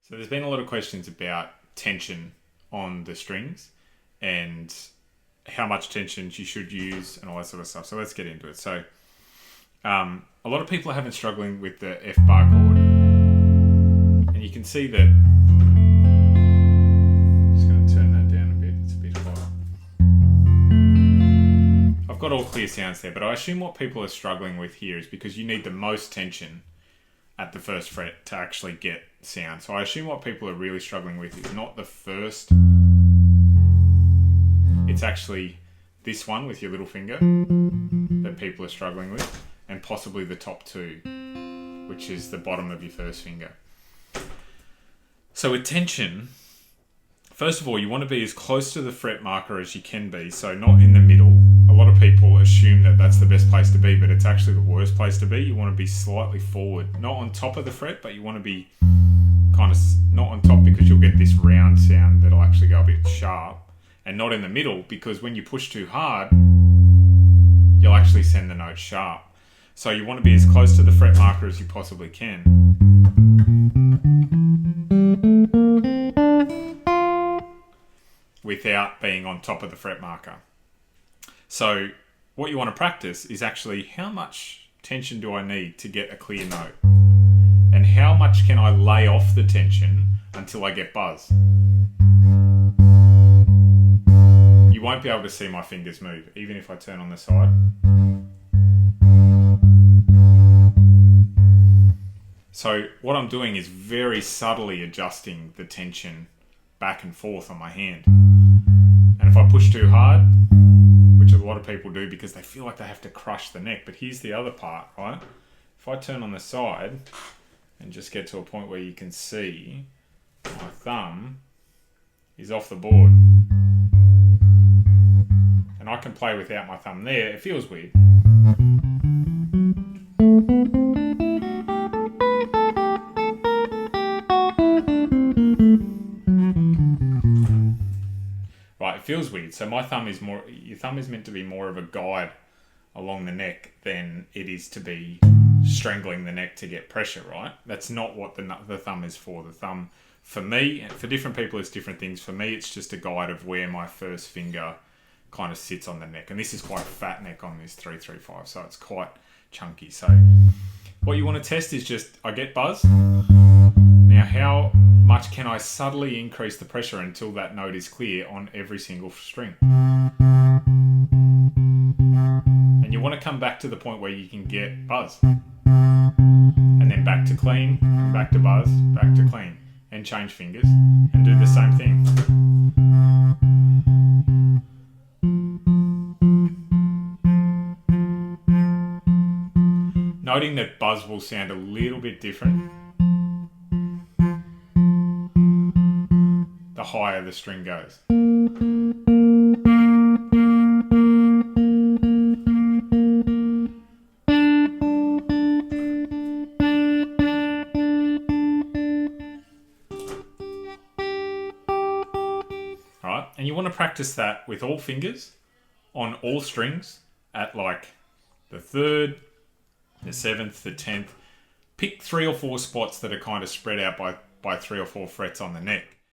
So there's been a lot of questions about tension on the strings and how much tension you should use and all that sort of stuff. So let's get into it. So a lot of people are having struggling with the F bar chord. And you can see that... I'm just going to turn that down a bit. It's a bit high. I've got all clear sounds there, but I assume what people are struggling with here is because you need the most tension at the first fret to actually get sound. So I assume what people are really struggling with is not the first, it's actually this one with your little finger that people are struggling with, and possibly the top two, which is the bottom of your first finger. So with tension, first of all, you want to be as close to the fret marker as you can be, so not in the middle. A lot of people assume that that's the best place to be, but it's actually the worst place to be. You want to be slightly forward, not on top of the fret, but you want to be kind of not on top, because you'll get this round sound that'll actually go a bit sharp, and not in the middle, because when you push too hard, you'll actually send the note sharp. So you want to be as close to the fret marker as you possibly can. Without being on top of the fret marker. So what you want to practice is actually how much tension do I need to get a clear note? And how much can I lay off the tension until I get buzz? You won't be able to see my fingers move, even if I turn on the side. So what I'm doing is very subtly adjusting the tension back and forth on my hand. And if I push too hard, which a lot of people do because they feel like they have to crush the neck, but here's the other part, right? If I turn on the side and just get to a point where you can see my thumb is off the board, and I can play without my thumb there, it feels weird. Right, it feels weird. So my thumb is more, your thumb is meant to be more of a guide along the neck than it is to be strangling the neck to get pressure, right? That's not what the thumb is for. The thumb, for me, and for different people, it's different things. For me, it's just a guide of where my first finger kind of sits on the neck. And this is quite a fat neck on this 335, so it's quite chunky. So what you want to test is just, I get buzz. Now, how much can I subtly increase the pressure until that note is clear on every single string? And you want to come back to the point where you can get buzz. And then back to clean, and back to buzz, back to clean. And change fingers, and do the same thing. Noting that buzz will sound a little bit different the higher the string goes. Alright, and you want to practice that with all fingers on all strings at like the 3rd, the 7th, the 10th. Pick 3 or 4 spots that are kind of spread out by 3 or 4 frets on the neck.